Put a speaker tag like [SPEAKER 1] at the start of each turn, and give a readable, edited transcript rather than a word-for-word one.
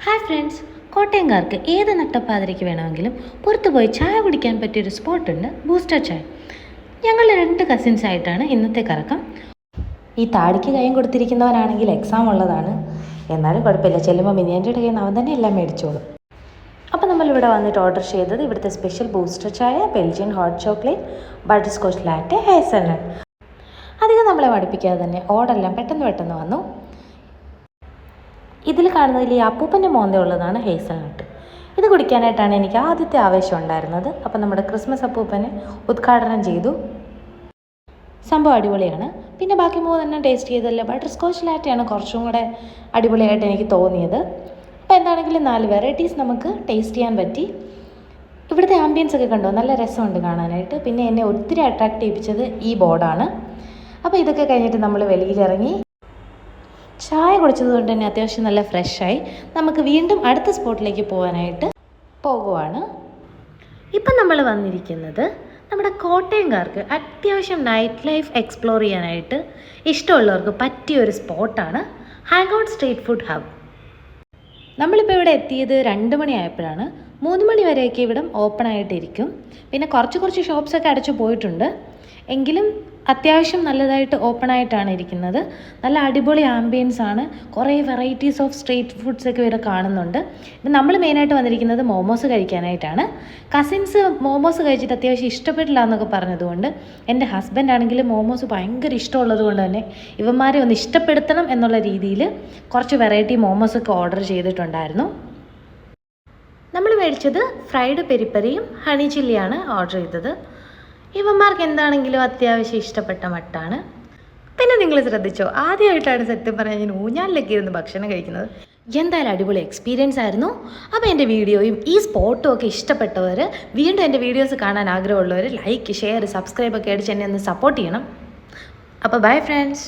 [SPEAKER 1] Hi friends, കോട്ടയംകാർക്ക് ഏത് നട്ടപ്പാതിരയ്ക്ക് വേണമെങ്കിലും പുറത്തു പോയി ചായ കുടിക്കാൻ പറ്റിയൊരു സ്പോട്ടുണ്ട് ബൂസ്റ്റർ ചായ. ഞങ്ങൾ 2 കസിൻസ് ആയിട്ടാണ് ഇന്നത്തെ കറക്കം. ഈ താടിക്ക് കൈയും കൊടുത്തിരിക്കുന്നവനാണെങ്കിൽ എക്സാം ഉള്ളതാണ്, എന്നാലും കുഴപ്പമില്ല, ചെല്ലുമ്പോൾ മിനിയാൻ്റെ കയ്യിൽ നിന്ന് അവൻ തന്നെ എല്ലാം മേടിച്ചോളും. അപ്പോൾ നമ്മളിവിടെ വന്നിട്ട് ഓർഡർ ചെയ്തത് ഇവിടുത്തെ സ്പെഷ്യൽ ബൂസ്റ്റർ ചായ, Belgian hot chocolate, butter scotch latte, hazelnut. അധികം നമ്മളെ മടുപ്പിക്കാതെ തന്നെ ഓർഡറെല്ലാം പെട്ടെന്ന് വന്നു. ഇതിൽ കാണുന്നതിൽ ഈ അപ്പൂപ്പൻ്റെ മോന്തയുള്ളതാണ് ഹേസൽനട്ട്. ഇത് കുടിക്കാനായിട്ടാണ് എനിക്ക് ആദ്യത്തെ ആവേശം ഉണ്ടായിരുന്നത്. അപ്പം നമ്മുടെ ക്രിസ്മസ് അപ്പൂപ്പനെ ഉദ്ഘാടനം ചെയ്തു. സംഭവം അടിപൊളിയാണ്. പിന്നെ ബാക്കി 3 ടേസ്റ്റ് ചെയ്തല്ലേ, ബട്ടർ സ്കോച്ച് ലാറ്റയാണ് കുറച്ചും കൂടെ അടിപൊളിയായിട്ട് എനിക്ക് തോന്നിയത്. അപ്പോൾ എന്താണെങ്കിലും 4 വെറൈറ്റീസ് നമുക്ക് ടേസ്റ്റ് ചെയ്യാൻ പറ്റി. ഇവിടുത്തെ ആംബിയൻസ് ഒക്കെ കണ്ടോ, നല്ല രസമുണ്ട് കാണാനായിട്ട്. പിന്നെ എന്നെ ഒത്തിരി അട്രാക്റ്റ് ചെയ്യിപ്പിച്ചത് ഈ ബോർഡാണ്. അപ്പോൾ ഇതൊക്കെ കഴിഞ്ഞിട്ട് നമ്മൾ വെളിയിലിറങ്ങി ചായ കുടിച്ചതുകൊണ്ട് തന്നെ അത്യാവശ്യം നല്ല ഫ്രഷായി. നമുക്ക് വീണ്ടും അടുത്ത സ്പോട്ടിലേക്ക് പോകാനായിട്ട് പോകുവാണ്. ഇപ്പം നമ്മൾ വന്നിരിക്കുന്നത് നമ്മുടെ കോട്ടയംകാർക്ക് അത്യാവശ്യം നൈറ്റ് ലൈഫ് എക്സ്പ്ലോർ ചെയ്യാനായിട്ട് ഇഷ്ടമുള്ളവർക്ക് പറ്റിയൊരു സ്പോട്ടാണ് hang out street food hub. നമ്മളിപ്പോൾ ഇവിടെ എത്തിയത് 2 മണിയായപ്പോഴാണ്. 3 മണി വരെയൊക്കെ ഇവിടെ ഓപ്പൺ ആയിട്ടിരിക്കും. പിന്നെ കുറച്ച് ഷോപ്സൊക്കെ അടച്ചു പോയിട്ടുണ്ട്, എങ്കിലും അത്യാവശ്യം നല്ലതായിട്ട് ഓപ്പൺ ആയിട്ടാണ് ഇരിക്കുന്നത്. നല്ല അടിപൊളി ആംബിയൻസ് ആണ്. കുറേ വെറൈറ്റീസ് ഓഫ് സ്ട്രീറ്റ് ഫുഡ്സ് ഒക്കെ ഇവിടെ കാണുന്നുണ്ട്. ഇപ്പം നമ്മൾ മെയിനായിട്ട് വന്നിരിക്കുന്നത് മോമോസ് കഴിക്കാനായിട്ടാണ്. കസിൻസ് മോമോസ് കഴിച്ചിട്ട് അത്യാവശ്യം ഇഷ്ടപ്പെട്ടില്ല എന്നൊക്കെ പറഞ്ഞതുകൊണ്ട് എൻ്റെ ഹസ്ബൻഡ് ആണെങ്കിൽ മോമോസ് ഭയങ്കര ഇഷ്ടമുള്ളത് കൊണ്ട് തന്നെ ഇവന്മാരെ ഒന്ന് ഇഷ്ടപ്പെടുത്തണം എന്നുള്ള രീതിയിൽ കുറച്ച് വെറൈറ്റി മോമോസൊക്കെ ഓർഡർ ചെയ്തിട്ടുണ്ടായിരുന്നു. നമ്മൾ മേടിച്ചത് ഫ്രൈഡ് പെരിപ്പരിയും ഹണി ചില്ലിയാണ് ഓർഡർ ചെയ്തത്. ഇവന്മാർക്ക് എന്താണെങ്കിലും അത്യാവശ്യം ഇഷ്ടപ്പെട്ട മട്ടാണ്. പിന്നെ നിങ്ങൾ ശ്രദ്ധിച്ചോ, ആദ്യമായിട്ടാണ് സത്യം പറഞ്ഞാൽ ഞാൻ ഊഞ്ഞാലിലൊക്കെ ഇരുന്ന് ഭക്ഷണം കഴിക്കുന്നത്. എന്തായാലും അടിപൊളി എക്സ്പീരിയൻസ് ആയിരുന്നു. അപ്പോൾ എൻ്റെ വീഡിയോയും ഈ സ്പോട്ടും ഒക്കെ ഇഷ്ടപ്പെട്ടവർ, വീണ്ടും എൻ്റെ വീഡിയോസ് കാണാൻ ആഗ്രഹമുള്ളവർ ലൈക്ക്, ഷെയർ, സബ്സ്ക്രൈബ് ഒക്കെ അടിച്ച് എന്നെ ഒന്ന് സപ്പോർട്ട് ചെയ്യണം. അപ്പോൾ ബൈ ഫ്രണ്ട്സ്.